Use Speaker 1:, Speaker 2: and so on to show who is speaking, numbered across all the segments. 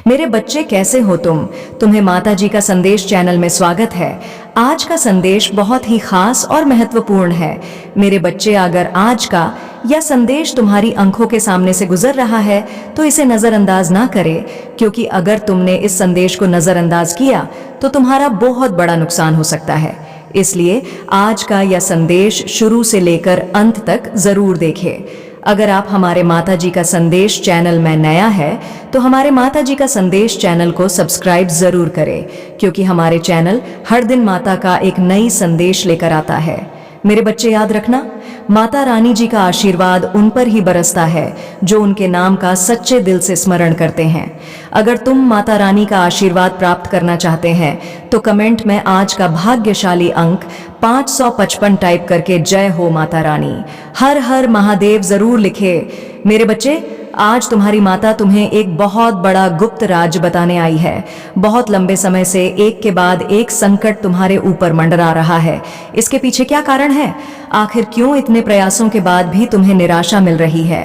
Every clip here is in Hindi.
Speaker 1: मेरे बच्चे कैसे हो तुम? तुम्हें माता जी का संदेश चैनल में स्वागत है। आज का संदेश बहुत ही खास और महत्वपूर्ण है। मेरे बच्चे, अगर आज का यह संदेश तुम्हारी आंखों के सामने से गुजर रहा है तो इसे नजरअंदाज ना करें, क्योंकि अगर तुमने इस संदेश को नजरअंदाज किया तो तुम्हारा बहुत बड़ा नुकसान हो सकता है। इसलिए आज का यह संदेश शुरू से लेकर अंत तक जरूर देखें। अगर आप हमारे माता जी का संदेश चैनल में नया है तो हमारे माता जी का संदेश चैनल को सब्सक्राइब जरूर करें, क्योंकि हमारे चैनल हर दिन माता का एक नई संदेश लेकर आता है। मेरे बच्चे, याद रखना, माता रानी जी का आशीर्वाद उन पर ही बरसता है जो उनके नाम का सच्चे दिल से स्मरण करते हैं। अगर तुम माता रानी का आशीर्वाद प्राप्त करना चाहते हैं तो कमेंट में आज का भाग्यशाली अंक 555 टाइप करके जय हो माता रानी, हर हर महादेव जरूर लिखे। मेरे बच्चे, आज तुम्हारी माता तुम्हें एक बहुत बड़ा गुप्त राज बताने आई है। बहुत लंबे समय से एक के बाद एक संकट तुम्हारे ऊपर मंडरा रहा है। इसके पीछे क्या कारण है? आखिर क्यों इतने प्रयासों के बाद भी तुम्हें निराशा मिल रही है?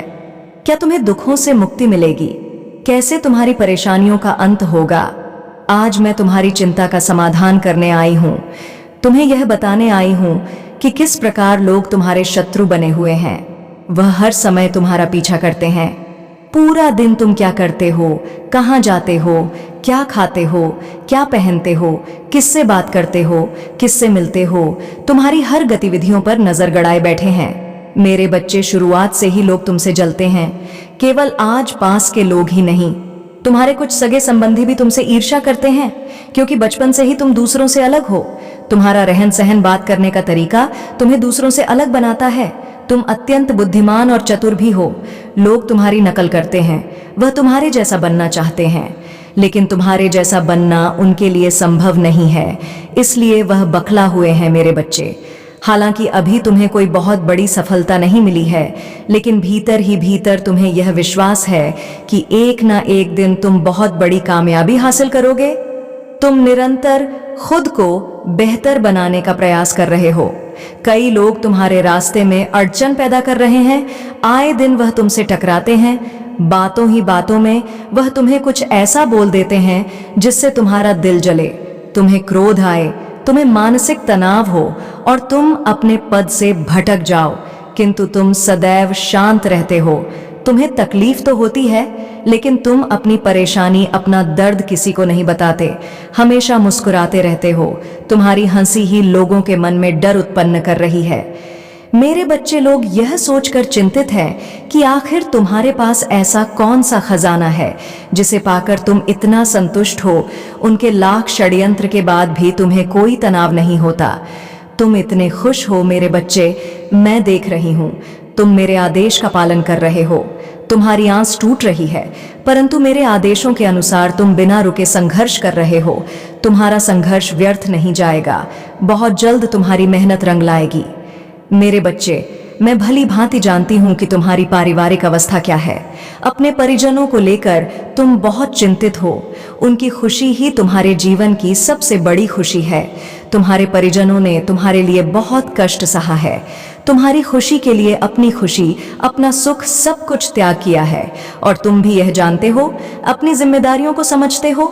Speaker 1: क्या तुम्हें दुखों से मुक्ति मिलेगी? कैसे तुम्हारी परेशानियों का अंत होगा? आज मैं तुम्हारी चिंता का समाधान करने आई हूँ। तुम्हें यह बताने आई हूँ कि किस प्रकार लोग तुम्हारे शत्रु बने हुए हैं। वह हर समय तुम्हारा पीछा करते हैं। पूरा दिन तुम क्या करते हो, कहाँ जाते हो, क्या खाते हो, क्या पहनते हो, किससे बात करते हो, किससे मिलते हो, तुम्हारी हर गतिविधियों पर नजर गड़ाए बैठे हैं। मेरे बच्चे, शुरुआत से ही लोग तुमसे जलते हैं। केवल आज पास के लोग ही नहीं, तुम्हारे कुछ सगे संबंधी भी तुमसे ईर्ष्या करते हैं, क्योंकि बचपन से ही तुम दूसरों से अलग हो। तुम्हारा रहन सहन, बात करने का तरीका तुम्हें दूसरों से अलग बनाता है। तुम अत्यंत बुद्धिमान और चतुर भी हो। लोग तुम्हारी नकल करते हैं, वह तुम्हारे जैसा बनना चाहते हैं, लेकिन तुम्हारे जैसा बनना उनके लिए संभव नहीं है, इसलिए वह बखला हुए हैं। मेरे बच्चे, हालांकि अभी तुम्हें कोई बहुत बड़ी सफलता नहीं मिली है, लेकिन भीतर ही भीतर तुम्हें यह विश्वास है कि एक ना एक दिन तुम बहुत बड़ी कामयाबी हासिल करोगे। तुम निरंतर खुद को बेहतर बनाने का प्रयास कर रहे हो। कई लोग तुम्हारे रास्ते में अड़चन पैदा कर रहे हैं। आए दिन वह तुमसे टकराते हैं। बातों ही बातों में वह तुम्हें कुछ ऐसा बोल देते हैं जिससे तुम्हारा दिल जले, तुम्हें क्रोध आए, तुम्हें मानसिक तनाव हो और तुम अपने पद से भटक जाओ, किंतु तुम सदैव शांत रहते हो। तुम्हें तकलीफ तो होती है, लेकिन तुम अपनी परेशानी, अपना दर्द किसी को नहीं बताते। हमेशा मुस्कुराते रहते हो। तुम्हारी हंसी ही लोगों के मन में डर उत्पन्न कर रही है। मेरे बच्चे, लोग यह सोचकर चिंतित हैं कि आखिर तुम्हारे पास ऐसा कौन सा खजाना है जिसे पाकर तुम इतना संतुष्ट हो। उनके लाख षड्यंत्र के बाद भी तुम्हें कोई तनाव नहीं होता। तुम इतने खुश हो मेरे बच्चे, मैं देख रही हूँ। तुम मेरे आदेश का पालन कर रहे हो। तुम्हारी आंस टूट रही है, परंतु मेरे आदेशों के अनुसार तुम बिना रुके संघर्ष कर रहे हो। तुम्हारा संघर्ष व्यर्थ नहीं जाएगा। बहुत जल्द तुम्हारी मेहनत रंग लाएगी। मेरे बच्चे, मैं भली भांति जानती हूं कि तुम्हारी पारिवारिक अवस्था क्या है। अपने परिजनों को लेकर तुम बहुत चिंतित हो। उनकी खुशी ही तुम्हारे जीवन की सबसे बड़ी खुशी है। तुम्हारे परिजनों ने तुम्हारे लिए बहुत कष्ट सहा है। तुम्हारी खुशी के लिए अपनी खुशी, अपना सुख, सब कुछ त्याग किया है। और तुम भी यह जानते हो, अपनी जिम्मेदारियों को समझते हो।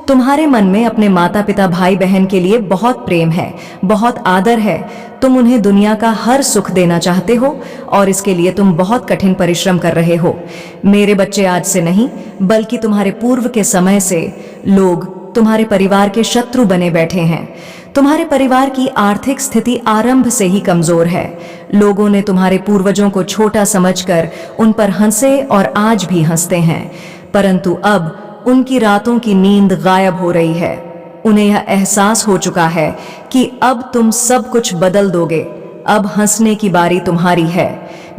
Speaker 1: तुम्हारे मन में अपने माता पिता, भाई बहन के लिए बहुत प्रेम है, बहुत आदर है। तुम उन्हें दुनिया का हर सुख देना चाहते हो और इसके लिए तुम बहुत कठिन परिश्रम कर रहे हो। मेरे बच्चे, आज से नहीं बल्कि तुम्हारे पूर्व के समय से लोग तुम्हारे परिवार के शत्रु बने बैठे हैं। तुम्हारे परिवार की आर्थिक स्थिति आरंभ से ही कमजोर है। लोगों ने तुम्हारे पूर्वजों को छोटा समझकर उन पर हंसे और आज भी हंसते हैं, परंतु अब उनकी रातों की नींद गायब हो रही है। उन्हें यह एहसास हो चुका है कि अब तुम सब कुछ बदल दोगे। अब हंसने की बारी तुम्हारी है।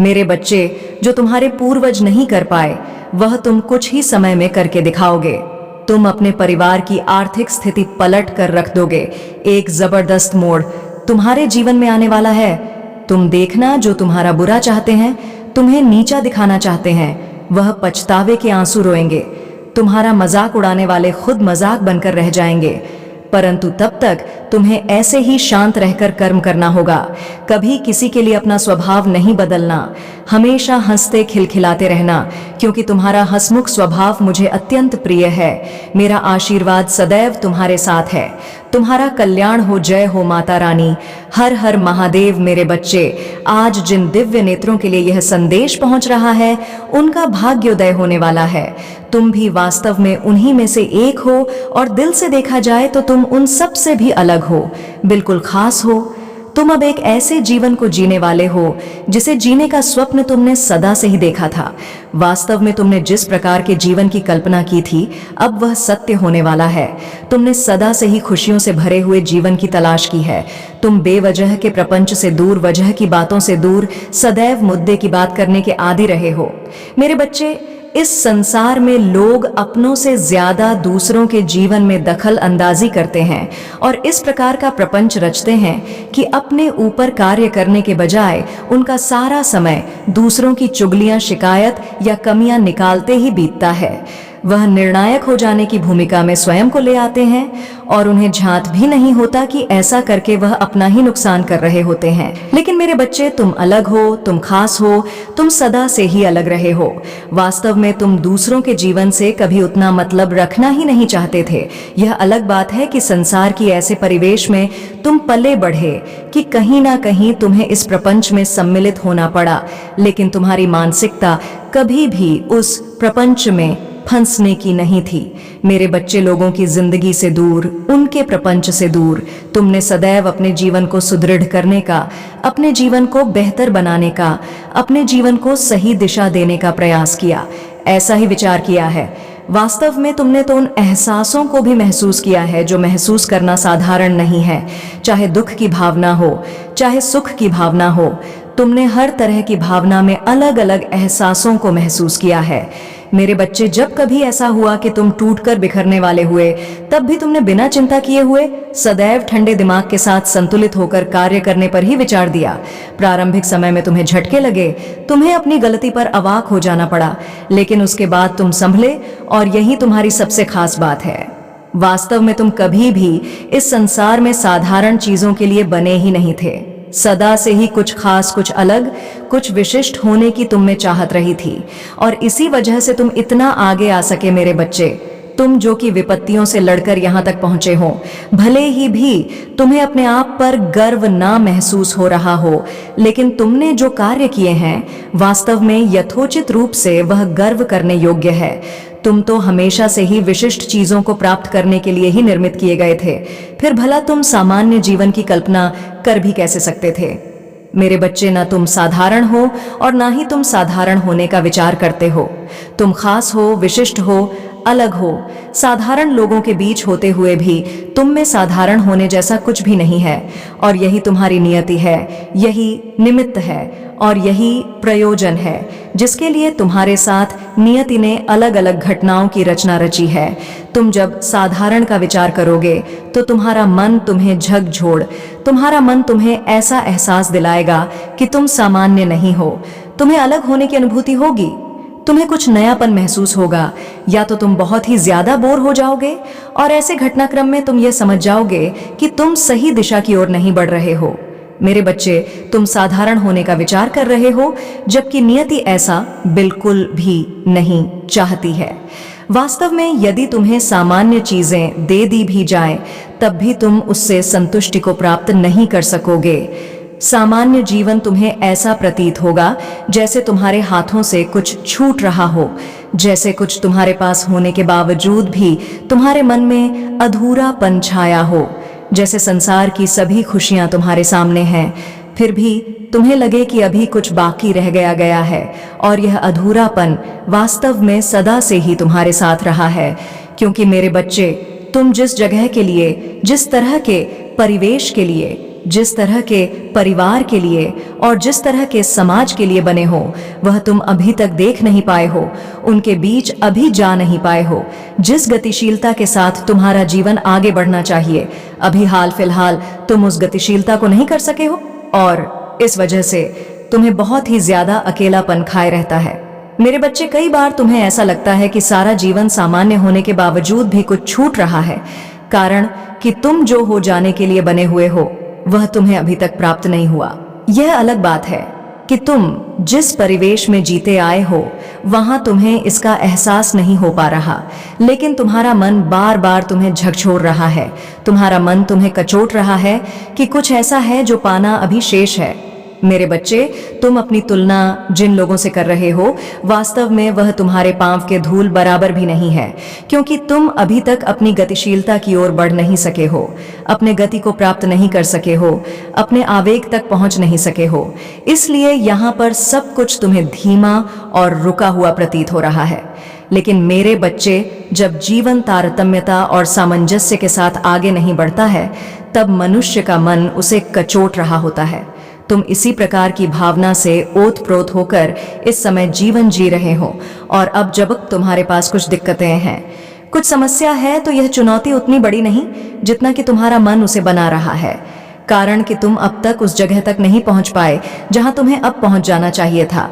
Speaker 1: मेरे बच्चे, जो तुम्हारे पूर्वज नहीं कर पाए वह तुम कुछ ही समय में करके दिखाओगे। तुम अपने परिवार की आर्थिक स्थिति पलट कर रख दोगे। एक जबरदस्त मोड़ तुम्हारे जीवन में आने वाला है। तुम देखना, जो तुम्हारा बुरा चाहते हैं, तुम्हें नीचा दिखाना चाहते हैं, वह पछतावे के आंसू रोएंगे। तुम्हारा मजाक उड़ाने वाले खुद मजाक बनकर रह जाएंगे, परंतु तब तक तुम्हें ऐसे ही शांत रहकर कर्म करना होगा। कभी किसी के लिए अपना स्वभाव नहीं बदलना, हमेशा हंसते खिलखिलाते रहना, क्योंकि तुम्हारा हंसमुख स्वभाव मुझे अत्यंत प्रिय है। मेरा आशीर्वाद सदैव तुम्हारे साथ है। तुम्हारा कल्याण हो, जय हो माता रानी। हर हर महादेव। मेरे बच्चे, आज जिन दिव्य नेत्रों के लिए यह संदेश पहुंच रहा है, उनका भाग्योदय होने वाला है। तुम भी वास्तव में उन्हीं में से एक हो, और दिल से देखा जाए तो तुम उन सब से भी अलग हो, बिल्कुल खास हो। तुम अब एक ऐसे जीवन को जीने वाले हो जिसे जीने का स्वप्न तुमने सदा से ही देखा था। वास्तव में तुमने जिस प्रकार के जीवन की कल्पना की थी, अब वह सत्य होने वाला है। तुमने सदा से ही खुशियों से भरे हुए जीवन की तलाश की है। तुम बेवजह के प्रपंच से दूर, वजह की बातों से दूर, सदैव मुद्दे की बात करने के आदी रहे हो। मेरे बच्चे, इस संसार में लोग अपनों से ज्यादा दूसरों के जीवन में दखल अंदाजी करते हैं और इस प्रकार का प्रपंच रचते हैं कि अपने ऊपर कार्य करने के बजाय उनका सारा समय दूसरों की चुगलियां, शिकायत या कमियां निकालते ही बीतता है। वह निर्णायक हो जाने की भूमिका में स्वयं को ले आते हैं और उन्हें झांत भी नहीं होता कि ऐसा करके वह अपना ही नुकसान कर रहे होते हैं। लेकिन मेरे बच्चे, तुम अलग हो, तुम खास हो, तुम सदा से ही अलग रहे हो। वास्तव में तुम दूसरों के जीवन से कभी उतना मतलब रखना ही नहीं चाहते थे। यह अलग बात है कि संसार की ऐसे परिवेश में तुम पले बढ़े कि कहीं ना कहीं तुम्हें इस प्रपंच में सम्मिलित होना पड़ा, लेकिन तुम्हारी मानसिकता कभी भी उस प्रपंच में फंसने की नहीं थी। मेरे बच्चे, लोगों की जिंदगी से दूर, उनके प्रपंच से दूर, तुमने सदैव अपने जीवन को सुदृढ़ करने का, अपने जीवन को बेहतर बनाने का, अपने जीवन को सही दिशा देने का प्रयास किया। ऐसा ही विचार किया है। वास्तव में तुमने तो उन एहसासों को भी महसूस किया है जो महसूस करना साधारण नहीं है। चाहे दुख की भावना हो, चाहे सुख की भावना हो, तुमने हर तरह की भावना में अलग अलग एहसासों को महसूस किया है। मेरे बच्चे, जब कभी ऐसा हुआ कि तुम टूटकर बिखरने वाले हुए, तब भी तुमने बिना चिंता किए हुए सदैव ठंडे दिमाग के साथ संतुलित होकर कार्य करने पर ही विचार दिया। प्रारंभिक समय में तुम्हें झटके लगे, तुम्हें अपनी गलती पर अवाक हो जाना पड़ा, लेकिन उसके बाद तुम संभले और यही तुम्हारी सबसे खास बात है। वास्तव में तुम कभी भी इस संसार में साधारण चीजों के लिए बने ही नहीं थे। सदा से ही कुछ खास, कुछ अलग, कुछ विशिष्ट होने की तुम में चाहत रही थी और इसी वजह से तुम इतना आगे आ सके। मेरे बच्चे, तुम जो कि विपत्तियों से लड़कर यहाँ तक पहुंचे हो, भले ही भी तुम्हें अपने आप पर गर्व ना महसूस हो रहा हो, लेकिन तुमने जो कार्य किए हैं वास्तव में यथोचित रूप से वह गर्व करने योग्य है। तुम तो हमेशा से ही विशिष्ट चीजों को प्राप्त करने के लिए ही निर्मित किए गए थे, फिर भला तुम सामान्य जीवन की कल्पना कर भी कैसे सकते थे? मेरे बच्चे, ना तुम साधारण हो और ना ही तुम साधारण होने का विचार करते हो। तुम खास हो, विशिष्ट हो, अलग हो। साधारण लोगों के बीच होते हुए भी तुम में साधारण होने जैसा कुछ भी नहीं है और यही तुम्हारी नियति है, यही निमित्त है और यही प्रयोजन है जिसके लिए तुम्हारे साथ नियति ने अलग अलग घटनाओं की रचना रची है। तुम जब साधारण का विचार करोगे तो तुम्हारा मन तुम्हें झकझोर, तुम्हारा मन तुम्हें ऐसा एहसास दिलाएगा कि तुम सामान्य नहीं हो। तुम्हें अलग होने की अनुभूति होगी, तुम्हें कुछ नयापन महसूस होगा, या तो तुम बहुत ही ज्यादा बोर हो जाओगे और ऐसे घटनाक्रम में तुम ये समझ जाओगे कि तुम सही दिशा की ओर नहीं बढ़ रहे हो। मेरे बच्चे, तुम साधारण होने का विचार कर रहे हो जबकि नियति ऐसा बिल्कुल भी नहीं चाहती है। वास्तव में यदि तुम्हें सामान्य चीजें दे दी भी जाएं, तब भी तुम उससे संतुष्टि को प्राप्त नहीं कर सकोगे। सामान्य जीवन तुम्हें ऐसा प्रतीत होगा जैसे तुम्हारे हाथों से कुछ छूट रहा हो, जैसे कुछ तुम्हारे पास होने के बावजूद भी तुम्हारे मन में अधूरापन छाया हो, जैसे संसार की सभी खुशियां तुम्हारे सामने हैं, फिर भी तुम्हें लगे कि अभी कुछ बाकी रह गया है और यह अधूरापन वास्तव में सदा से ही तुम्हारे साथ रहा है। क्योंकि मेरे बच्चे, तुम जिस जगह के लिए, जिस तरह के परिवेश के लिए, जिस तरह के परिवार के लिए और जिस तरह के समाज के लिए बने हो, वह तुम अभी तक देख नहीं पाए हो, उनके बीच अभी जा नहीं पाए हो। जिस गतिशीलता के साथ तुम्हारा जीवन आगे बढ़ना चाहिए, अभी हाल फिलहाल तुम उस गतिशीलता को नहीं कर सके हो और इस वजह से तुम्हें बहुत ही ज्यादा अकेलापन खाए रहता है। मेरे बच्चे, कई बार तुम्हें ऐसा लगता है कि सारा जीवन सामान्य होने के बावजूद भी कुछ छूट रहा है। कारण कि तुम जो हो जाने के लिए बने हुए हो वह तुम्हें अभी तक प्राप्त नहीं हुआ। यह अलग बात है कि तुम जिस परिवेश में जीते आए हो वहां तुम्हें इसका एहसास नहीं हो पा रहा, लेकिन तुम्हारा मन बार बार तुम्हें झकझोर रहा है। तुम्हारा मन तुम्हें कचोट रहा है कि कुछ ऐसा है जो पाना अभी शेष है। मेरे बच्चे, तुम अपनी तुलना जिन लोगों से कर रहे हो वास्तव में वह तुम्हारे पांव के धूल बराबर भी नहीं है, क्योंकि तुम अभी तक अपनी गतिशीलता की ओर बढ़ नहीं सके हो, अपने गति को प्राप्त नहीं कर सके हो, अपने आवेग तक पहुंच नहीं सके हो। इसलिए यहाँ पर सब कुछ तुम्हें धीमा और रुका हुआ प्रतीत हो रहा है। लेकिन मेरे बच्चे, जब जीवन तारतम्यता और सामंजस्य के साथ आगे नहीं बढ़ता है तब मनुष्य का मन उसे कचोट रहा होता है। तुम इसी प्रकार की भावना से ओत-प्रोत होकर इस समय जीवन जी रहे हो, और अब जब तुम्हारे पास कुछ दिक्कतें हैं, कुछ समस्या है, तो यह चुनौती उतनी बड़ी नहीं जितना कि तुम्हारा मन उसे बना रहा है, कारण कि तुम अब तक उस जगह तक नहीं पहुंच पाए जहां तुम्हें अब पहुंच जाना चाहिए था।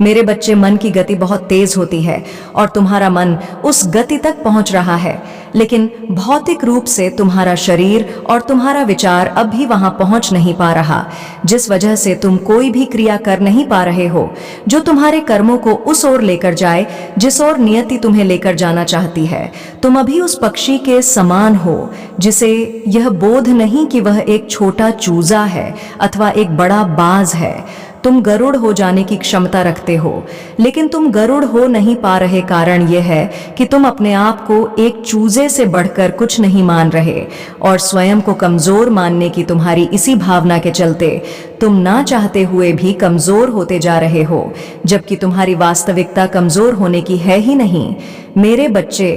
Speaker 1: मेरे बच्चे, मन की गति बहुत तेज होती है और तुम्हारा मन उस गति तक पहुंच रहा है, लेकिन भौतिक रूप से तुम्हारा शरीर और तुम्हारा विचार अब भी वहां पहुंच नहीं पा रहा, जिस वजह से तुम कोई भी क्रिया कर नहीं पा रहे हो जो तुम्हारे कर्मों को उस ओर लेकर जाए जिस ओर नियति तुम्हें लेकर जाना चाहती है। तुम अभी उस पक्षी के समान हो जिसे यह बोध नहीं कि वह एक छोटा चूजा है अथवा एक बड़ा बाज है। तुम गरुड़ हो जाने की क्षमता रखते हो, लेकिन तुम गरुड़ हो नहीं पा रहे। कारण यह है कि तुम अपने आप को एक चूजे से बढ़कर कुछ नहीं मान रहे, और स्वयं को कमजोर मानने की तुम्हारी इसी भावना के चलते तुम ना चाहते हुए भी कमजोर होते जा रहे हो, जबकि तुम्हारी वास्तविकता कमजोर होने की है ही नहीं। मेरे बच्चे,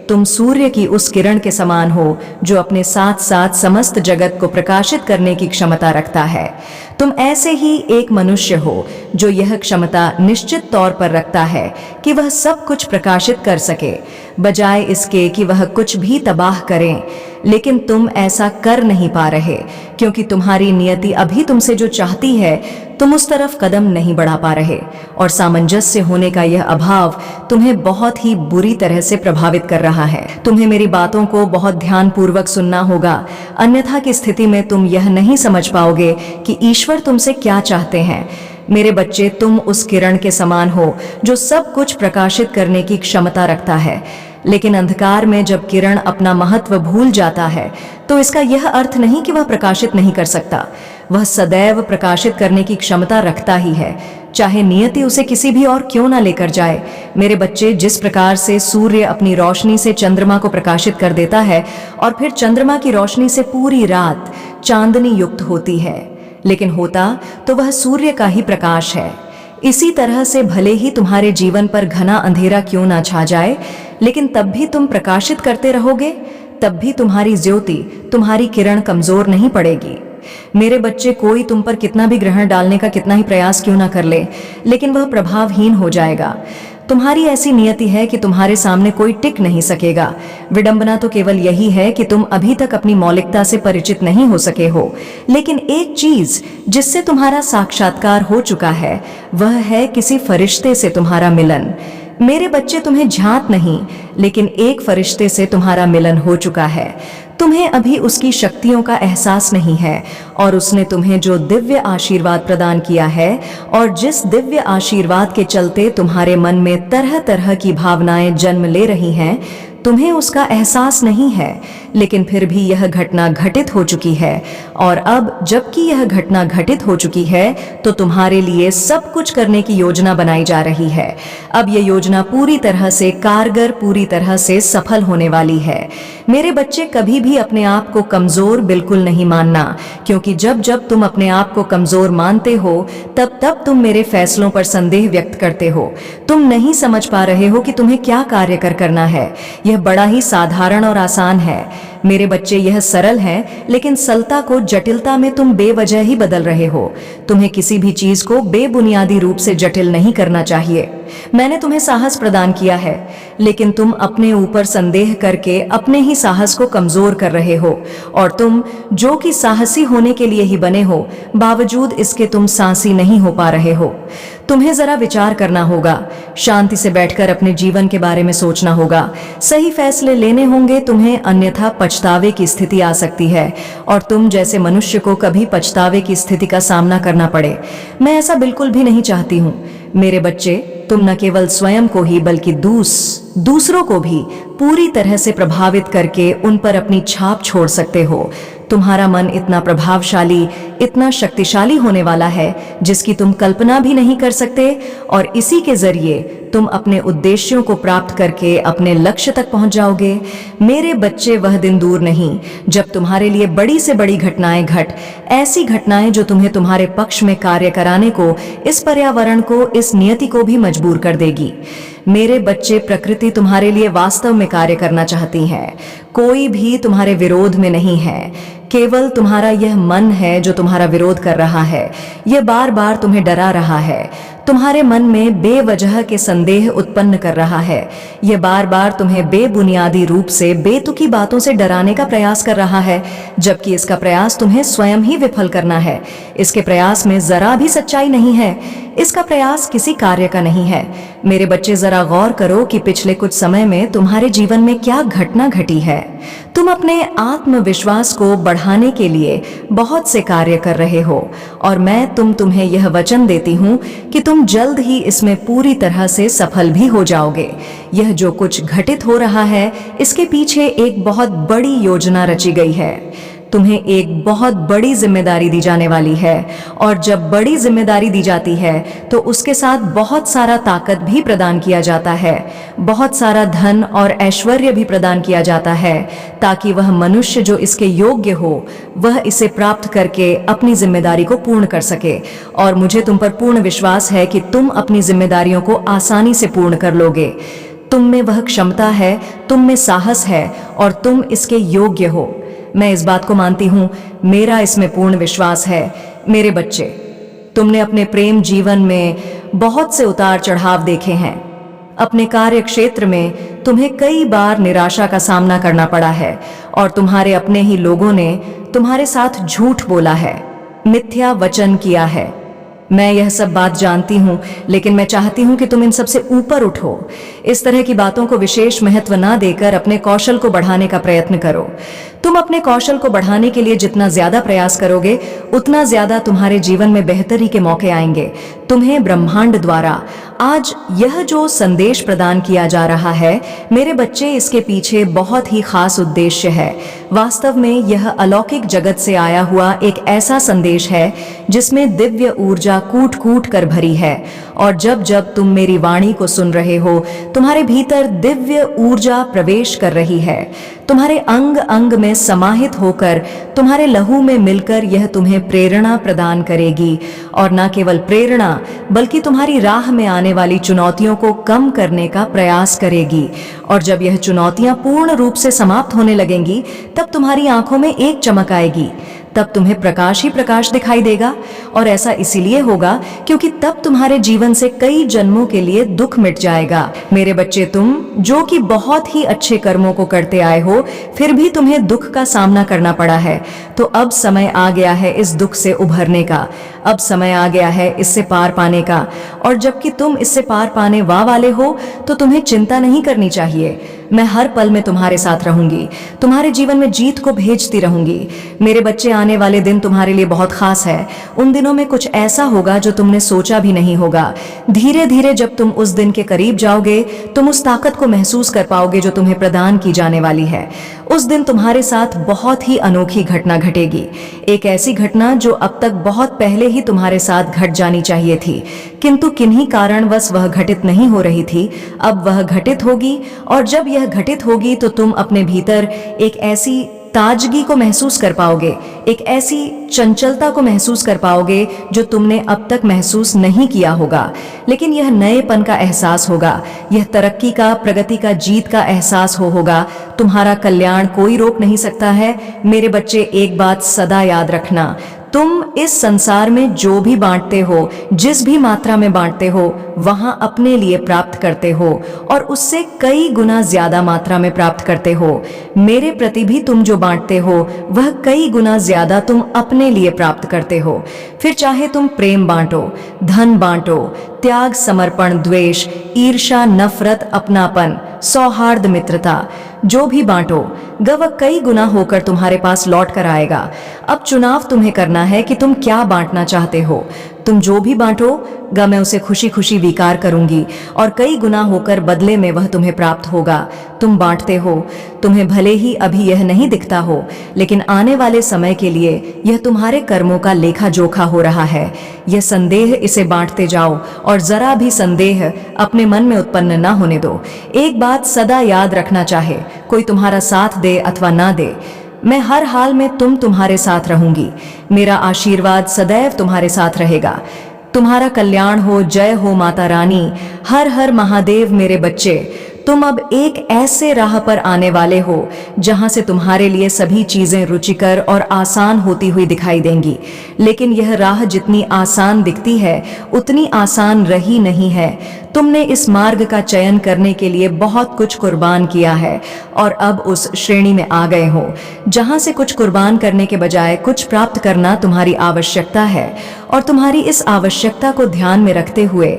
Speaker 1: तुम सूर्य की उस किरण के समान हो जो अपने साथ साथ समस्त जगत को प्रकाशित करने की क्षमता रखता है। तुम ऐसे ही एक मनुष्य हो जो यह क्षमता निश्चित तौर पर रखता है कि वह सब कुछ प्रकाशित कर सके, बजाय इसके कि वह कुछ भी तबाह करें। लेकिन तुम ऐसा कर नहीं पा रहे, क्योंकि तुम्हारी नियति अभी तुमसे जो चाहती है तुम उस तरफ कदम नहीं बढ़ा पा रहे, और सामंजस्य होने का यह अभाव तुम्हें बहुत ही बुरी तरह से प्रभावित कर रहा है। तुम्हें मेरी बातों को बहुत ध्यानपूर्वक सुनना होगा, अन्यथा की स्थिति में तुम यह नहीं समझ पाओगे कि ईश्वर तुमसे क्या चाहते हैं। मेरे बच्चे, तुम उस किरण के समान हो जो सब कुछ प्रकाशित करने की क्षमता रखता है, लेकिन अंधकार में जब किरण अपना महत्व भूल जाता है तो इसका यह अर्थ नहीं कि वह प्रकाशित नहीं कर सकता। वह सदैव प्रकाशित करने की क्षमता रखता ही है, चाहे नियति उसे किसी भी और क्यों ना लेकर जाए। मेरे बच्चे, जिस प्रकार से सूर्य अपनी रोशनी से चंद्रमा को प्रकाशित कर देता है और फिर चंद्रमा की रोशनी से पूरी रात चांदनी युक्त होती है, लेकिन होता तो वह सूर्य का ही प्रकाश है। इसी तरह से भले ही तुम्हारे जीवन पर घना अंधेरा क्यों ना छा जाए, लेकिन तब भी तुम प्रकाशित करते रहोगे, तब भी तुम्हारी ज्योति, तुम्हारी किरण कमजोर नहीं पड़ेगी। मेरे बच्चे, कोई तुम पर कितना भी ग्रहण डालने का कितना ही प्रयास क्यों ना कर ले, लेकिन वह प्रभावहीन हो जाएगा। तुम्हारी ऐसी नियति है कि तुम्हारे सामने कोई टिक नहीं सकेगा। विडंबना तो केवल यही है कि तुम अभी तक अपनी मौलिकता से परिचित नहीं हो सके हो, लेकिन एक चीज जिससे तुम्हारा साक्षात्कार हो चुका है वह है किसी फरिश्ते से तुम्हारा मिलन। मेरे बच्चे, तुम्हें झांत नहीं, लेकिन एक फरिश्ते से तुम्हारा मिलन हो चुका है। तुम्हें अभी उसकी शक्तियों का एहसास नहीं है, और उसने तुम्हें जो दिव्य आशीर्वाद प्रदान किया है और जिस दिव्य आशीर्वाद के चलते तुम्हारे मन में तरह तरह की भावनाएं जन्म ले रही हैं, तुम्हें उसका एहसास नहीं है। लेकिन फिर भी यह घटना घटित हो चुकी है, और अब जबकि यह घटना घटित हो चुकी है तो तुम्हारे लिए सब कुछ करने की योजना बनाई जा रही है। अब यह योजना पूरी तरह से कारगर, पूरी तरह से सफल होने वाली है। मेरे बच्चे, कभी भी अपने आप को कमजोर बिल्कुल नहीं मानना, क्योंकि जब जब तुम अपने आप को कमजोर मानते हो तब तब तुम मेरे फैसलों पर संदेह व्यक्त करते हो। तुम नहीं समझ पा रहे हो कि तुम्हें क्या कार्य करना है। यह बड़ा ही साधारण और आसान है। मेरे बच्चे, यह सरल है, लेकिन सरलता को जटिलता में तुम बेवजह ही बदल रहे हो। तुम्हें किसी भी चीज को बेबुनियादी रूप से जटिल नहीं करना चाहिए। मैंने तुम्हें साहस प्रदान किया है, लेकिन तुम अपने ऊपर संदेह करके अपने ही साहस को कमजोर कर रहे हो, और तुम जो कि साहसी होने के लिए ही बने हो, बावजूद इसके तुम साहसी नहीं हो पा रहे हो। तुम्हें जरा विचार करना होगा, शांति से बैठकर अपने जीवन के बारे में सोचना होगा, सही फैसले लेने होंगे तुम्हें, अन्यथा पछतावे की स्थिति आ सकती है और तुम जैसे मनुष्य को कभी पछतावे की स्थिति का सामना करना पड़े। मैं ऐसा बिल्कुल भी नहीं चाहती हूँ। मेरे बच्चे, तुम न केवल स्वयं को ही बल्कि दूसरों को भी पूरी तरह से प्रभावित करके उन पर अपनी छाप छोड़ सकते हो। तुम्हारा मन इतना प्रभावशाली, इतना शक्तिशाली होने वाला है जिसकी तुम कल्पना भी नहीं कर सकते, और इसी के जरिए तुम अपने उद्देश्यों को प्राप्त करके अपने लक्ष्य तक पहुंच जाओगे। मेरे बच्चे, वह दिन दूर नहीं जब तुम्हारे लिए बड़ी से बड़ी घटनाएं ऐसी घटनाएं जो तुम्हें तुम्हारे पक्ष में कार्य कराने को, इस पर्यावरण को, इस नियति को भी मजबूर कर देगी। मेरे बच्चे, प्रकृति तुम्हारे लिए वास्तव में कार्य करना चाहती है। कोई भी तुम्हारे विरोध में नहीं है, केवल तुम्हारा यह मन है जो तुम्हारा विरोध कर रहा है। यह बार बार तुम्हें डरा रहा है, तुम्हारे मन में बेवजह के संदेह उत्पन्न कर रहा है। यह बार बार तुम्हें बेबुनियादी रूप से बेतुकी बातों से डराने का प्रयास कर रहा है, जबकि इसका प्रयास तुम्हें स्वयं ही विफल करना है। इसके प्रयास में जरा भी सच्चाई नहीं है, इसका प्रयास किसी कार्य का नहीं है। मेरे बच्चे, जरा गौर करो कि पिछले कुछ समय में तुम्हारे जीवन में क्या घटना घटी है। तुम अपने आत्मविश्वास को बढ़ाने के लिए बहुत से कार्य कर रहे हो, और मैं तुम्हें यह वचन देती हूँ कि तुम जल्द ही इसमें पूरी तरह से सफल भी हो जाओगे। यह जो कुछ घटित हो रहा है, इसके पीछे एक बहुत बड़ी योजना रची गई है। तुम्हें एक बहुत बड़ी जिम्मेदारी दी जाने वाली है, और जब बड़ी जिम्मेदारी दी जाती है तो उसके साथ बहुत सारा ताकत भी प्रदान किया जाता है, बहुत सारा धन और ऐश्वर्य भी प्रदान किया जाता है, ताकि वह मनुष्य जो इसके योग्य हो वह इसे प्राप्त करके अपनी जिम्मेदारी को पूर्ण कर सके। और मुझे तुम पर पूर्ण विश्वास है कि तुम अपनी जिम्मेदारियों को आसानी से पूर्ण कर लोगे। तुम में वह क्षमता है, तुम में साहस है, और तुम इसके योग्य हो। मैं इस बात को मानती हूँ, मेरा इसमें पूर्ण विश्वास है। मेरे बच्चे, तुमने अपने प्रेम जीवन में बहुत से उतार चढ़ाव देखे हैं। अपने कार्य क्षेत्र में तुम्हें कई बार निराशा का सामना करना पड़ा है, और तुम्हारे अपने ही लोगों ने तुम्हारे साथ झूठ बोला है, मिथ्या वचन किया है। मैं यह सब बात जानती हूँ, लेकिन मैं चाहती हूँ कि तुम इन सब से ऊपर उठो। इस तरह की बातों को विशेष महत्व ना देकर अपने कौशल को बढ़ाने का प्रयत्न करो। तुम अपने कौशल को बढ़ाने के लिए जितना ज्यादा प्रयास करोगे, उतना ज्यादा तुम्हारे जीवन में बेहतरी के मौके आएंगे। तुम्हें ब्रह्मांड द्वारा आज यह जो संदेश प्रदान किया जा रहा है, मेरे बच्चे, इसके पीछे बहुत ही खास उद्देश्य है। वास्तव में यह अलौकिक जगत से आया हुआ एक ऐसा संदेश है जिसमें दिव्य ऊर्जा कूट कूट कर भरी है, और जब जब तुम मेरी वाणी को सुन रहे हो, तुम्हारे भीतर दिव्य ऊर्जा प्रवेश कर रही है। तुम्हारे अंग अंग में समाहित होकर तुम्हारे लहू में मिलकर यह तुम्हें प्रेरणा प्रदान करेगी, और न केवल प्रेरणा बल्कि तुम्हारी राह में आने वाली चुनौतियों को कम करने का प्रयास करेगी। और जब यह चुनौतियां पूर्ण रूप से समाप्त होने लगेंगी, तब तुम्हारी आंखों में एक चमक आएगी, तब तुम्हें प्रकाश ही प्रकाश दिखाई देगा। और ऐसा इसीलिए होगा क्योंकि तब तुम्हारे जीवन से कई जन्मों के लिए दुख मिट जाएगा। मेरे बच्चे, तुम जो कि बहुत ही अच्छे कर्मों को करते आए हो, फिर भी तुम्हें दुख का सामना करना पड़ा है, तो अब समय आ गया है इस दुख से उभरने का। अब समय आ गया है इससे पार पाने का, और जबकि तुम इससे पार पाने वाले हो, तो तुम्हें चिंता नहीं करनी चाहिए। मैं हर पल में तुम्हारे साथ रहूंगी, तुम्हारे जीवन में जीत को भेजती रहूंगी। मेरे बच्चे, आने वाले दिन तुम्हारे लिए बहुत खास है। उन दिनों में कुछ ऐसा होगा जो तुमने सोचा भी नहीं होगा। धीरे धीरे जब तुम उस दिन के करीब जाओगे, तुम उस ताकत को महसूस कर पाओगे जो तुम्हें प्रदान की जाने वाली है। उस दिन तुम्हारे साथ बहुत ही अनोखी घटना घटेगी, एक ऐसी घटना जो अब तक बहुत पहले ही तुम्हारे साथ घट जानी चाहिए थी, किंतु किन्हीं कारणवश वह घटित नहीं हो रही थी। अब वह घटित होगी, और जब यह घटित होगी तो तुम अपने भीतर एक ऐसी ताजगी को महसूस कर पाओगे, एक ऐसी चंचलता को महसूस कर पाओगे जो तुमने अब तक महसूस नहीं किया होगा। लेकिन यह नएपन का एहसास होगा, यह तरक्की का, प्रगति का, जीत का एहसास होगा। तुम्हारा कल्याण कोई रोक नहीं सकता है। मेरे बच्चे, एक बात सदा याद रखना, तुम इस संसार में जो भी बांटते हो, जिस भी मात्रा में बांटते हो, वहां अपने लिए प्राप्त करते हो और उससे कई गुना ज्यादा मात्रा में प्राप्त करते हो। मेरे प्रति भी तुम जो बांटते हो वह कई गुना ज्यादा तुम अपने लिए प्राप्त करते हो। फिर चाहे तुम प्रेम बांटो, धन बांटो, त्याग, समर्पण, द्वेष, ईर्ष्या, नफरत, अपनापन, सौहार्द, मित्रता, जो भी बांटो वह कई गुना होकर तुम्हारे पास लौट कर आएगा। अब चुनाव तुम्हें करना है कि तुम क्या बांटना चाहते हो। तुम जो भी बांटोगा मैं उसे खुशी खुशी स्वीकार करूंगी और कई गुना होकर बदले में वह तुम्हें प्राप्त होगा। तुम बांटते हो, तुम्हें भले ही अभी यह नहीं दिखता हो, लेकिन आने वाले समय के लिए यह तुम्हारे कर्मों का लेखा जोखा हो रहा है। यह संदेह, इसे बांटते जाओ और जरा भी संदेह अपने मन में उत्पन्न ना होने दो। एक बात सदा याद रखना, चाहे कोई तुम्हारा साथ दे अथवा ना दे, मैं हर हाल में तुम्हारे साथ रहूंगी। मेरा आशीर्वाद सदैव तुम्हारे साथ रहेगा। तुम्हारा कल्याण हो। जय हो माता रानी। हर हर महादेव। मेरे बच्चे, तुम अब एक ऐसे राह पर आने वाले हो जहां से तुम्हारे लिए सभी चीजें रुचिकर और आसान होती हुई दिखाई देंगी। लेकिन यह राह जितनी आसान दिखती है उतनी आसान रही नहीं है। तुमने इस मार्ग का चयन करने के लिए बहुत कुछ कुर्बान किया है और अब उस श्रेणी में आ गए हो जहां से कुछ कुर्बान करने के बजाय कुछ प्राप्त करना तुम्हारी आवश्यकता है। और तुम्हारी इस आवश्यकता को ध्यान में रखते हुए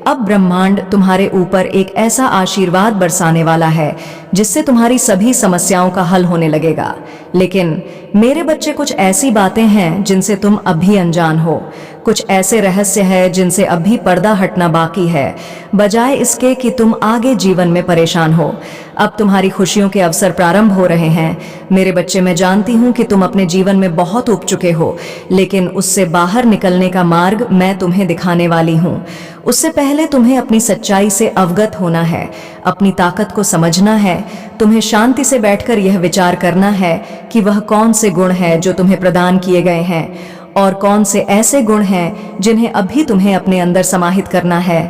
Speaker 1: अब ब्रह्मांड तुम्हारे ऊपर एक ऐसा आशीर्वाद बरसाने वाला है जिससे तुम्हारी सभी समस्याओं का हल होने लगेगा। लेकिन मेरे बच्चे, कुछ ऐसी बातें हैं जिनसे तुम अभी अनजान हो। कुछ ऐसे रहस्य हैं जिनसे अभी पर्दा हटना बाकी है, बजाय इसके कि तुम आगे जीवन में परेशान हो। अब तुम्हारी खुशियों के अवसर प्रारंभ हो रहे हैं। मेरे बच्चे, मैं जानती हूं कि तुम अपने जीवन में बहुत ऊब चुके हो, लेकिन उससे बाहर निकलने का मार्ग मैं तुम्हें दिखाने वाली हूं। उससे पहले तुम्हें अपनी सच्चाई से अवगत होना है, अपनी ताकत को समझना है। तुम्हें शांति से बैठकर यह विचार करना है कि वह कौन से गुण हैं जो तुम्हें प्रदान किए गए हैं और कौन से ऐसे गुण हैं जिन्हें अभी तुम्हें अपने अंदर समाहित करना है।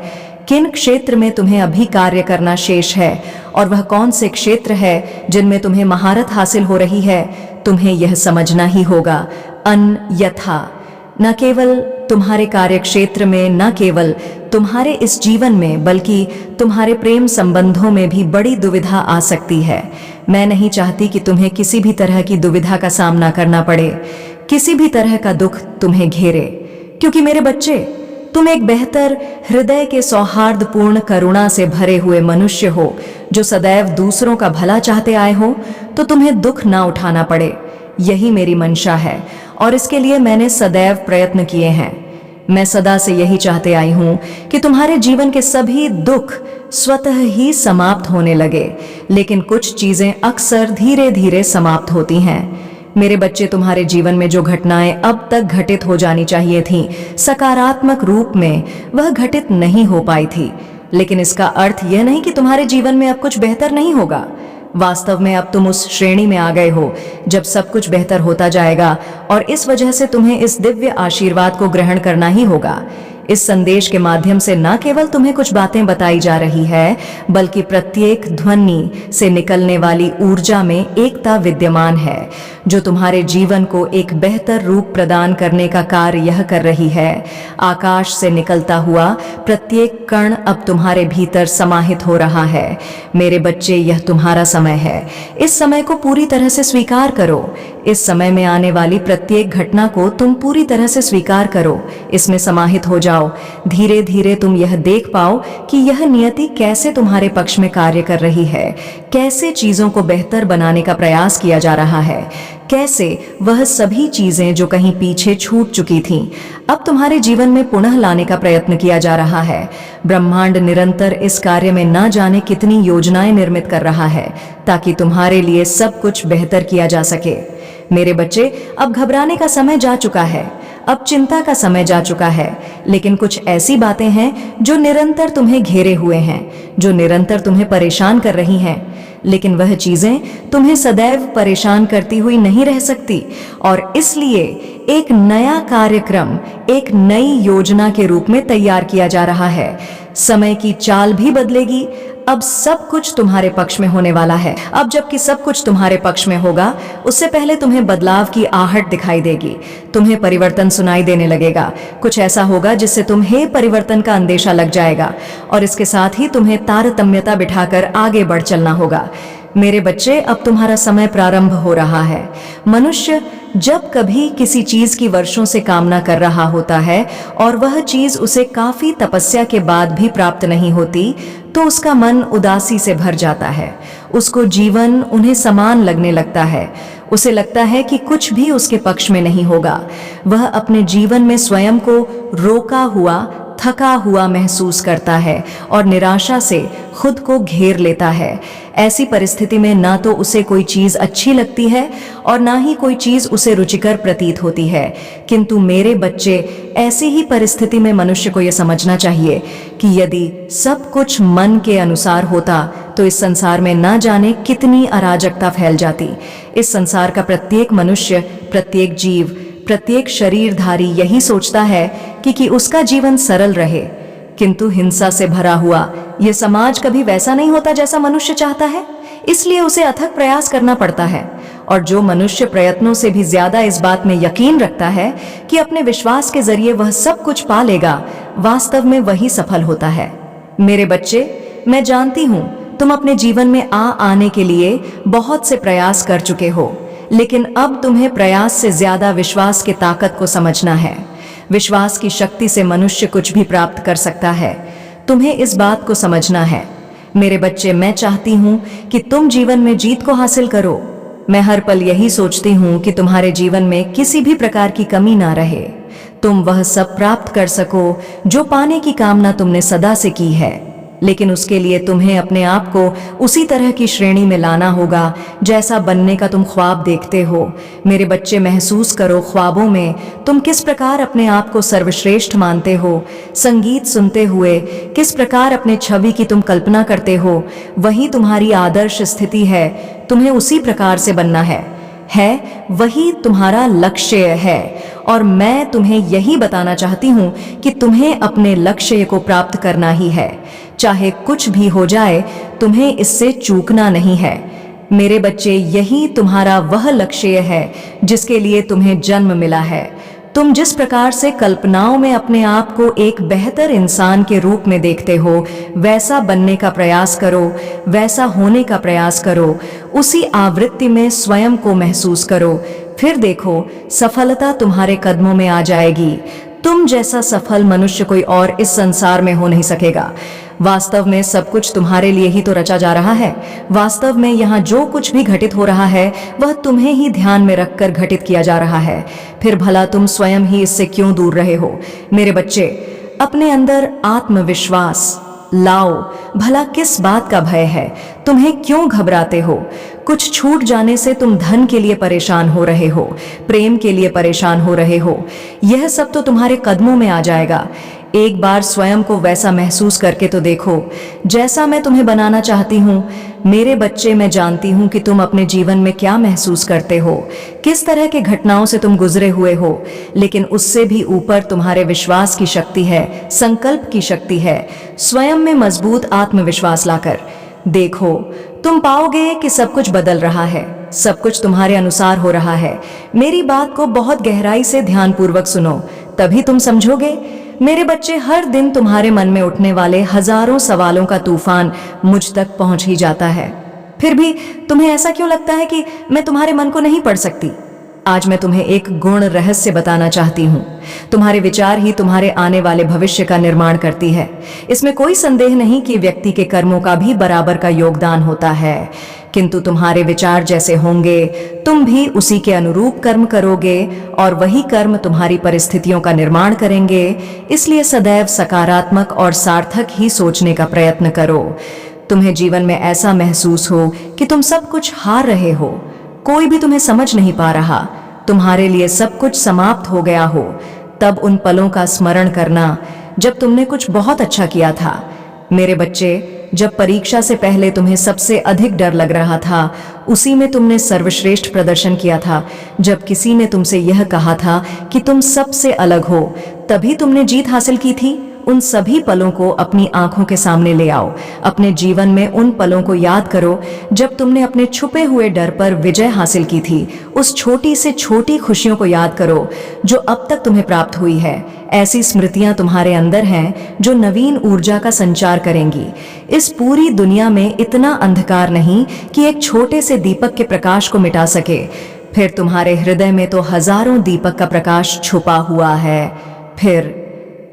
Speaker 1: किन क्षेत्र में तुम्हें अभी कार्य करना शेष है और वह कौन से क्षेत्र है जिनमें तुम्हें महारत हासिल हो रही है, तुम्हें यह समझना ही होगा। अन्यथा न केवल तुम्हारे कार्य क्षेत्र में, न केवल तुम्हारे इस जीवन में, बल्कि तुम्हारे प्रेम संबंधों में भी बड़ी दुविधा आ सकती है। मैं नहीं चाहती कि तुम्हें किसी भी तरह की दुविधा का सामना करना पड़े, किसी भी तरह का दुख तुम्हें घेरे, क्योंकि मेरे बच्चे, तुम एक बेहतर हृदय के सौहार्दपूर्ण करुणा से भरे हुए मनुष्य हो जो सदैव दूसरों का भला चाहते आए हो, तो तुम्हें दुख ना उठाना पड़े। यही मेरी मंशा है और इसके लिए मैंने सदैव प्रयत्न किए हैं। मैं सदा से यही चाहते आई हूं कि तुम्हारे जीवन के सभी दुख स्वतः ही समाप्त होने लगे, लेकिन कुछ चीजें अक्सर धीरे धीरे समाप्त होती हैं। मेरे बच्चे, तुम्हारे जीवन में जो घटनाएं अब तक घटित हो जानी चाहिए थीं, सकारात्मक रूप में वह घटित नहीं हो पाई थी। लेकिन इसका अर्थ यह नहीं कि तुम्हारे जीवन में अब कुछ बेहतर नहीं होगा। वास्तव में अब तुम उस श्रेणी में आ गए हो जब सब कुछ बेहतर होता जाएगा और इस वजह से तुम्हें इस दिव्य आशीर्वाद को ग्रहण करना ही होगा। इस संदेश के माध्यम से न केवल तुम्हें कुछ बातें बताई जा रही है, बल्कि प्रत्येक ध्वनि से निकलने वाली ऊर्जा में एकता विद्यमान है जो तुम्हारे जीवन को एक बेहतर रूप प्रदान करने का कार्य यह कर रही है। आकाश से निकलता हुआ प्रत्येक कण अब तुम्हारे भीतर समाहित हो रहा है। मेरे बच्चे, यह तुम्हारा समय है। इस समय को पूरी तरह से स्वीकार करो। इस समय में आने वाली प्रत्येक घटना को तुम पूरी तरह से स्वीकार करो, इसमें समाहित हो जाओ। धीरे धीरे तुम यह देख पाओ कि यह नियति कैसे तुम्हारे पक्ष में कार्य कर रही है, कैसे चीजों को बेहतर बनाने का प्रयास किया जा रहा है, कैसे वह सभी चीजें जो कहीं पीछे छूट चुकी थीं, अब तुम्हारे जीवन में पुनः लाने का प्रयत्न किया जा रहा है। ब्रह्मांड निरंतर इस कार्य में न जाने कितनी योजनाएं निर्मित कर रहा है ताकि तुम्हारे लिए सब कुछ बेहतर किया जा सके। मेरे बच्चे, अब घबराने का समय जा चुका है, अब चिंता का समय जा चुका है, लेकिन कुछ ऐसी बातें हैं जो निरंतर तुम्हें घेरे हुए हैं, जो निरंतर तुम्हें परेशान कर रही हैं। लेकिन वह चीजें तुम्हें सदैव परेशान करती हुई नहीं रह सकती और इसलिए एक नया कार्यक्रम, एक नई योजना के रूप में तैयार किया जा रहा है। समय की चाल भी बदलेगी। अब सब कुछ तुम्हारे पक्ष में होने वाला है। अब जबकि सब कुछ तुम्हारे पक्ष में होगा, उससे पहले तुम्हें बदलाव की आहट दिखाई देगी, तुम्हें परिवर्तन सुनाई देने लगेगा। कुछ ऐसा होगा जिससे तुम्हें परिवर्तन का अंदेशा लग जाएगा और इसके साथ ही तुम्हें तारतम्यता बिठाकर आगे बढ़ चलना होगा। मेरे बच्चे, अब तुम्हारा समय प्रारंभ हो रहा है। मनुष्य जब कभी किसी चीज की वर्षों से कामना कर रहा होता है और वह चीज उसे काफी तपस्या के बाद भी प्राप्त नहीं होती, तो उसका मन उदासी से भर जाता है। उसको जीवन उन्हें समान लगने लगता है। उसे लगता है कि कुछ भी उसके पक्ष में नहीं होगा। वह अपने जीवन में स्वयं को रोका हुआ, थका हुआ महसूस करता है और निराशा से खुद को घेर लेता है। ऐसी परिस्थिति में ना तो उसे कोई चीज अच्छी लगती है और ना ही कोई चीज उसे रुचिकर प्रतीत होती है। किंतु मेरे बच्चे, ऐसी ही परिस्थिति में मनुष्य को यह समझना चाहिए कि यदि सब कुछ मन के अनुसार होता तो इस संसार में ना जाने कितनी अराजकता फैल जाती। इस संसार का प्रत्येक मनुष्य, प्रत्येक जीव, प्रत्येक शरीरधारी यही सोचता है कि उसका जीवन सरल रहे, किंतु हिंसा से भरा हुआ यह समाज कभी वैसा नहीं होता जैसा मनुष्य चाहता है। इसलिए उसे अथक प्रयास करना पड़ता है। और जो मनुष्य प्रयत्नों से भी ज्यादा इस बात में यकीन रखता है कि अपने विश्वास के जरिए वह सब कुछ पा लेगा, वास्तव में वही सफल होता है। मेरे बच्चे, मैं जानती हूं तुम अपने जीवन में आने के लिए बहुत से प्रयास कर चुके हो, लेकिन अब तुम्हें प्रयास से ज्यादा विश्वास की ताकत को समझना है। विश्वास की शक्ति से मनुष्य कुछ भी प्राप्त कर सकता है। तुम्हें इस बात को समझना है। मेरे बच्चे, मैं चाहती हूं कि तुम जीवन में जीत को हासिल करो। मैं हर पल यही सोचती हूं कि तुम्हारे जीवन में किसी भी प्रकार की कमी ना रहे। तुम वह सब प्राप्त कर सको जो पाने की कामना तुमने सदा से की है, लेकिन उसके लिए तुम्हें अपने आप को उसी तरह की श्रेणी में लाना होगा जैसा बनने का तुम ख्वाब देखते हो। मेरे बच्चे, महसूस करो ख्वाबों में तुम किस प्रकार अपने आप को सर्वश्रेष्ठ मानते हो। संगीत सुनते हुए किस प्रकार अपने छवि की तुम कल्पना करते हो, वही तुम्हारी आदर्श स्थिति है। तुम्हें उसी प्रकार से बनना है, वही तुम्हारा लक्ष्य है। और मैं तुम्हें यही बताना चाहती हूं कि तुम्हें अपने लक्ष्य को प्राप्त करना ही है। चाहे कुछ भी हो जाए, तुम्हें इससे चूकना नहीं है। मेरे बच्चे, यही तुम्हारा वह लक्ष्य है जिसके लिए तुम्हें जन्म मिला है। तुम जिस प्रकार से कल्पनाओं में अपने आप को एक बेहतर इंसान के रूप में देखते हो, वैसा बनने का प्रयास करो, वैसा होने का प्रयास करो। उसी आवृत्ति में स्वयं को महसूस करो। फिर देखो, सफलता तुम्हारे कदमों में आ जाएगी। तुम जैसा सफल मनुष्य कोई और इस संसार में हो नहीं सकेगा। वास्तव में सब कुछ तुम्हारे लिए ही तो रचा जा रहा है। वास्तव में यहाँ जो कुछ भी घटित हो रहा है वह तुम्हें ही ध्यान में रखकर घटित किया जा रहा है। फिर भला तुम स्वयं ही इससे क्यों दूर रहे हो? मेरे बच्चे, अपने अंदर आत्मविश्वास लाओ। भला किस बात का भय है? तुम्हें क्यों घबराते हो? कुछ छूट जाने से तुम धन के लिए परेशान हो रहे हो, प्रेम के लिए परेशान हो रहे हो। यह सब तो तुम्हारे कदमों में आ जाएगा। एक बार स्वयं को वैसा महसूस करके तो देखो जैसा मैं तुम्हें बनाना चाहती हूँ। मेरे बच्चे, मैं जानती हूँ कि तुम अपने जीवन में क्या महसूस करते हो, किस तरह के घटनाओं से तुम गुजरे हुए हो, लेकिन उससे भी ऊपर तुम्हारे विश्वास की शक्ति है, संकल्प की शक्ति है। स्वयं में मजबूत आत्मविश्वास लाकर देखो, तुम पाओगे कि सब कुछ बदल रहा है, सब कुछ तुम्हारे अनुसार हो रहा है। मेरी बात को बहुत गहराई से ध्यानपूर्वक सुनो, तभी तुम समझोगे। मेरे बच्चे, हर दिन तुम्हारे मन में उठने वाले हजारों सवालों का तूफान मुझ तक पहुंच ही जाता है। फिर भी तुम्हें ऐसा क्यों लगता है कि मैं तुम्हारे मन को नहीं पढ़ सकती? आज मैं तुम्हें एक गुण रहस्य बताना चाहती हूँ। तुम्हारे विचार ही तुम्हारे आने वाले भविष्य का निर्माण करती है। इसमें कोई संदेह नहीं कि व्यक्ति के कर्मों का भी बराबर का योगदान होता है, किंतु तुम्हारे विचार जैसे होंगे तुम भी उसी के अनुरूप कर्म करोगे और वही कर्म तुम्हारी परिस्थितियों का निर्माण करेंगे। इसलिए सदैव सकारात्मक और सार्थक ही सोचने का प्रयत्न करो। तुम्हें जीवन में ऐसा महसूस हो कि तुम सब कुछ हार रहे हो, कोई भी तुम्हें समझ नहीं पा रहा, तुम्हारे लिए सब कुछ समाप्त हो गया हो, तब उन पलों का स्मरण करना जब तुमने कुछ बहुत अच्छा किया था। मेरे बच्चे, जब परीक्षा से पहले तुम्हें सबसे अधिक डर लग रहा था, उसी में तुमने सर्वश्रेष्ठ प्रदर्शन किया था। जब किसी ने तुमसे यह कहा था कि तुम सबसे अलग हो, तभी तुमने जीत हासिल की थी। उन सभी पलों को अपनी आंखों के सामने ले आओ। अपने जीवन में उन पलों को याद करो जब तुमने अपने छुपे हुए डर पर विजय हासिल की थी। उस छोटी से छोटी खुशियों को याद करो जो अब तक तुम्हें प्राप्त हुई है। ऐसी स्मृतियां तुम्हारे अंदर हैं जो नवीन ऊर्जा का संचार करेंगी। इस पूरी दुनिया में इतना अंधकार नहीं कि एक छोटे से दीपक के प्रकाश को मिटा सके। फिर तुम्हारे हृदय में तो हजारों दीपक का प्रकाश छुपा हुआ है। फिर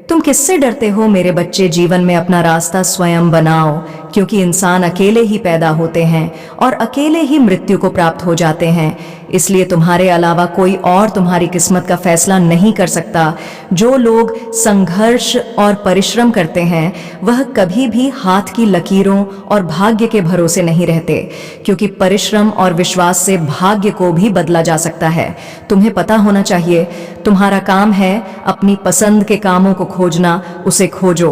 Speaker 1: तुम किससे डरते हो मेरे बच्चे? जीवन में अपना रास्ता स्वयं बनाओ, क्योंकि इंसान अकेले ही पैदा होते हैं और अकेले ही मृत्यु को प्राप्त हो जाते हैं। इसलिए तुम्हारे अलावा कोई और तुम्हारी किस्मत का फैसला नहीं कर सकता। जो लोग संघर्ष और परिश्रम करते हैं वह कभी भी हाथ की लकीरों और भाग्य के भरोसे नहीं रहते, क्योंकि परिश्रम और विश्वास से भाग्य को भी बदला जा सकता है। तुम्हें पता होना चाहिए, तुम्हारा काम है अपनी पसंद के कामों को खोजना, उसे खोजो,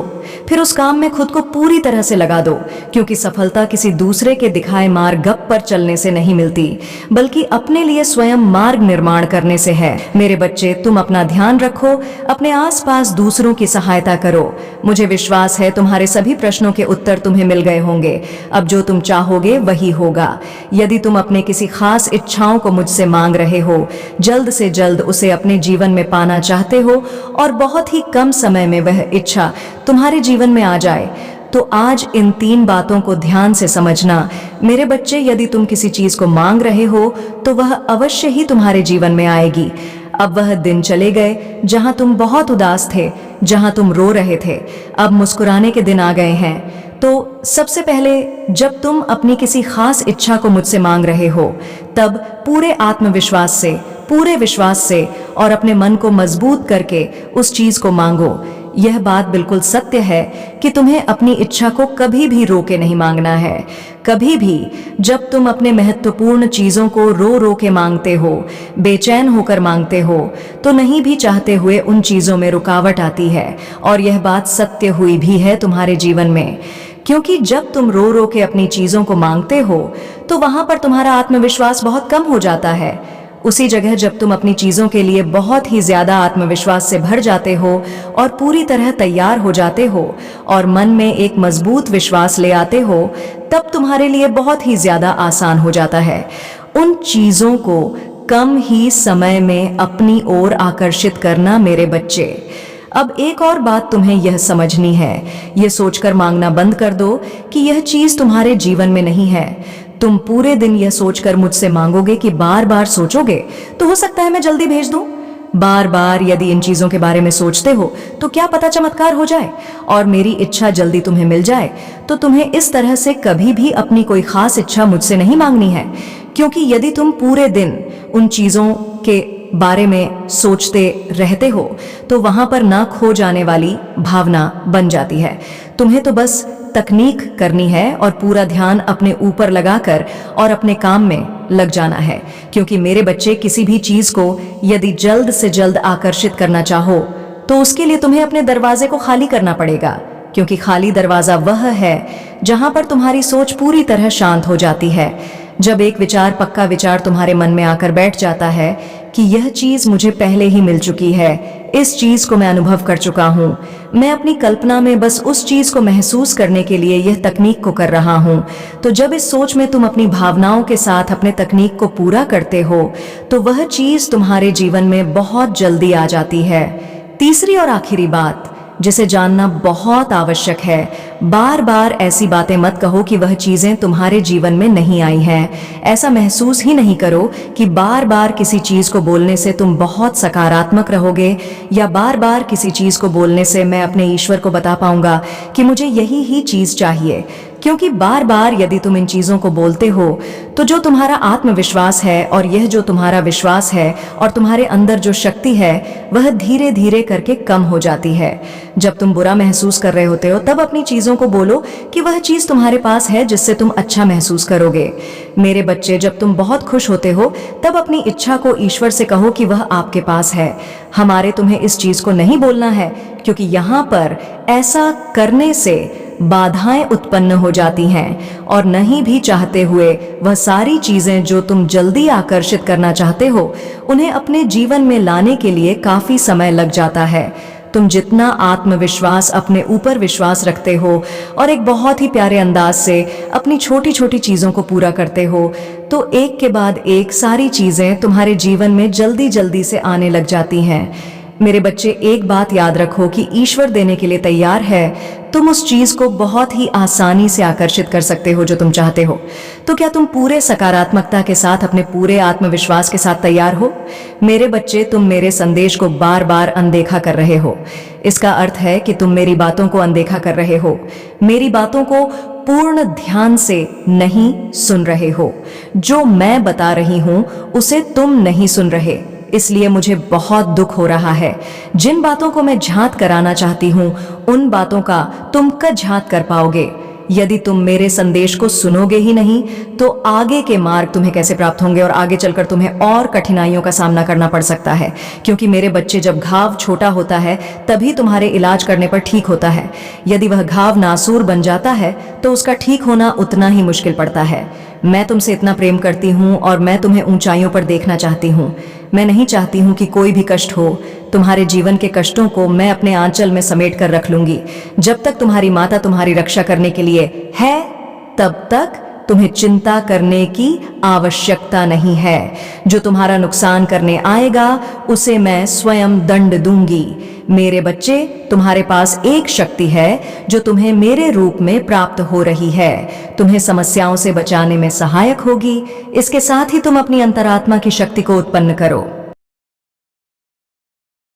Speaker 1: फिर उस काम में खुद को पूरी तरह से लगा दो, क्योंकि सफलता किसी दूसरे के दिखाए मार्ग पर चलने से नहीं मिलती, बल्कि अपने लिए स्वयं मार्ग निर्माण करने से है। मेरे बच्चे, तुम अपना ध्यान रखो, अपने आसपास दूसरों की सहायता करो। मुझे विश्वास है तुम्हारे सभी प्रश्नों के उत्तर तुम्हें मिल गए होंगे। अब जो तुम चाहोगे वही होगा। यदि तुम अपने किसी खास इच्छाओं को मुझसे मांग रहे हो, जल्द से जल्द उसे अपने जीवन में पाना चाहते हो और बहुत ही कम समय में वह इच्छा तुम्हारे जीवन में आ जाए, तो आज इन 3 बातों को ध्यान से समझना। मेरे बच्चे, यदि तुम किसी चीज को मांग रहे हो तो वह अवश्य ही तुम्हारे जीवन में आएगी। अब वह दिन चले गए जहां तुम बहुत उदास थे, जहां तुम रो रहे थे। अब मुस्कुराने के दिन आ गए हैं। तो सबसे पहले जब तुम अपनी किसी खास इच्छा को मुझसे मांग रहे हो, तब पूरे आत्मविश्वास से, पूरे विश्वास से और अपने मन को मजबूत करके उस चीज को मांगो। यह बात बिल्कुल सत्य है कि तुम्हें अपनी इच्छा को कभी भी रोके नहीं मांगना है। कभी भी जब तुम अपने महत्वपूर्ण चीजों को रो रो के मांगते हो, बेचैन होकर मांगते हो, तो नहीं भी चाहते हुए उन चीजों में रुकावट आती है। और यह बात सत्य हुई भी है तुम्हारे जीवन में, क्योंकि जब तुम रो रो के अपनी चीजों को मांगते हो तो वहां पर तुम्हारा आत्मविश्वास बहुत कम हो जाता है। उसी जगह जब तुम अपनी चीजों के लिए बहुत ही ज्यादा आत्मविश्वास से भर जाते हो और पूरी तरह तैयार हो जाते हो और मन में एक मजबूत विश्वास ले आते हो, तब तुम्हारे लिए बहुत ही ज्यादा आसान हो जाता है उन चीजों को कम ही समय में अपनी ओर आकर्षित करना। मेरे बच्चे, अब एक और बात तुम्हें यह समझनी है। यह सोचकर मांगना बंद कर दो कि यह चीज तुम्हारे जीवन में नहीं है। तुम पूरे दिन यह सोचकर मुझसे मांगोगे कि बार बार सोचोगे तो हो सकता है मैं जल्दी भेज दूं। बार बार यदि इन चीजों के बारे में सोचते हो तो क्या पता चमत्कार हो जाए और मेरी इच्छा जल्दी तुम्हें मिल जाए। तो तुम्हें इस तरह से कभी भी अपनी कोई खास इच्छा मुझसे नहीं मांगनी है, क्योंकि यदि तुम पूरे दिन उन चीजों के बारे में सोचते रहते हो तो वहां पर ना खो जाने वाली भावना बन जाती है। तुम्हें तो बस तकनीक करनी है और पूरा ध्यान अपने ऊपर लगाकर और अपने काम में लग जाना है, क्योंकि मेरे बच्चे, किसी भी चीज को यदि जल्द से जल्द आकर्षित करना चाहो तो उसके लिए तुम्हें अपने दरवाजे को खाली करना पड़ेगा, क्योंकि खाली दरवाजा वह है जहां पर तुम्हारी सोच पूरी तरह शांत हो जाती है। जब एक विचार, पक्का विचार तुम्हारे मन में आकर बैठ जाता है कि यह चीज मुझे पहले ही मिल चुकी है, इस चीज को मैं अनुभव कर चुका हूं, मैं अपनी कल्पना में बस उस चीज को महसूस करने के लिए यह तकनीक को कर रहा हूं, तो जब इस सोच में तुम अपनी भावनाओं के साथ अपने तकनीक को पूरा करते हो तो वह चीज तुम्हारे जीवन में बहुत जल्दी आ जाती है। तीसरी और आखिरी बात जिसे जानना बहुत आवश्यक है, बार बार ऐसी बातें मत कहो कि वह चीजें तुम्हारे जीवन में नहीं आई हैं। ऐसा महसूस ही नहीं करो कि बार बार किसी चीज को बोलने से तुम बहुत सकारात्मक रहोगे, या बार बार किसी चीज को बोलने से मैं अपने ईश्वर को बता पाऊंगा कि मुझे यही ही चीज चाहिए। क्योंकि बार बार यदि तुम इन चीजों को बोलते हो तो जो तुम्हारा आत्मविश्वास है और यह जो तुम्हारा विश्वास है और तुम्हारे अंदर जो शक्ति है वह धीरे धीरे करके कम हो जाती है। जब तुम बुरा महसूस कर रहे होते हो तब अपनी चीजों को बोलो कि वह चीज तुम्हारे पास है जिससे तुम अच्छा महसूस करोगे। मेरे बच्चे, जब तुम बहुत खुश होते हो तब अपनी इच्छा को ईश्वर से कहो कि वह आपके पास है। हमारे तुम्हें इस चीज को नहीं बोलना है, क्योंकि यहाँ पर ऐसा करने से बाधाएं उत्पन्न हो जाती हैं और नहीं भी चाहते हुए वह सारी चीजें जो तुम जल्दी आकर्षित करना चाहते हो उन्हें अपने जीवन में लाने के लिए काफी समय लग जाता है। तुम जितना आत्मविश्वास, अपने ऊपर विश्वास रखते हो और एक बहुत ही प्यारे अंदाज से अपनी छोटी छोटी चीज़ों को पूरा करते हो, तो एक के बाद एक सारी चीज़ें तुम्हारे जीवन में जल्दी जल्दी से आने लग जाती हैं। मेरे बच्चे, एक बात याद रखो कि ईश्वर देने के लिए तैयार है। तुम उस चीज को बहुत ही आसानी से आकर्षित कर सकते हो जो तुम चाहते हो। तो क्या तुम पूरे सकारात्मकता के साथ, अपने पूरे आत्मविश्वास के साथ तैयार हो? मेरे बच्चे, तुम मेरे संदेश को बार बार अनदेखा कर रहे हो। इसका अर्थ है कि तुम मेरी बातों को अनदेखा कर रहे हो, मेरी बातों को पूर्ण ध्यान से नहीं सुन रहे हो। जो मैं बता रही हूं उसे तुम नहीं सुन रहे, इसलिए मुझे बहुत दुख हो रहा है। जिन बातों को मैं झांक कराना चाहती हूं, उन बातों का तुम कब झांक कर पाओगे? यदि तुम मेरे संदेश को सुनोगे ही नहीं, तो आगे के मार्ग तुम्हें कैसे प्राप्त होंगे और आगे चलकर तुम्हें और कठिनाइयों का सामना करना पड़ सकता है। क्योंकि मेरे बच्चे, जब घाव छोटा होता है तभी तुम्हारे इलाज करने पर ठीक होता है। यदि वह घाव नासूर बन जाता है तो उसका ठीक होना उतना ही मुश्किल पड़ता है। मैं तुमसे इतना प्रेम करती हूँ और मैं तुम्हें ऊंचाइयों पर देखना चाहती हूँ। मैं नहीं चाहती हूँ कि कोई भी कष्ट हो। तुम्हारे जीवन के कष्टों को मैं अपने आंचल में समेट कर रख लूंगी। जब तक तुम्हारी माता तुम्हारी रक्षा करने के लिए है, तब तक तुम्हें चिंता करने की आवश्यकता नहीं है। जो तुम्हारा नुकसान करने आएगा उसे मैं स्वयं दंड दूंगी। मेरे बच्चे, तुम्हारे पास एक शक्ति है जो तुम्हें मेरे रूप में प्राप्त हो रही है। तुम्हें समस्याओं से बचाने में सहायक होगी। इसके साथ ही तुम अपनी अंतरात्मा की शक्ति को उत्पन्न करो।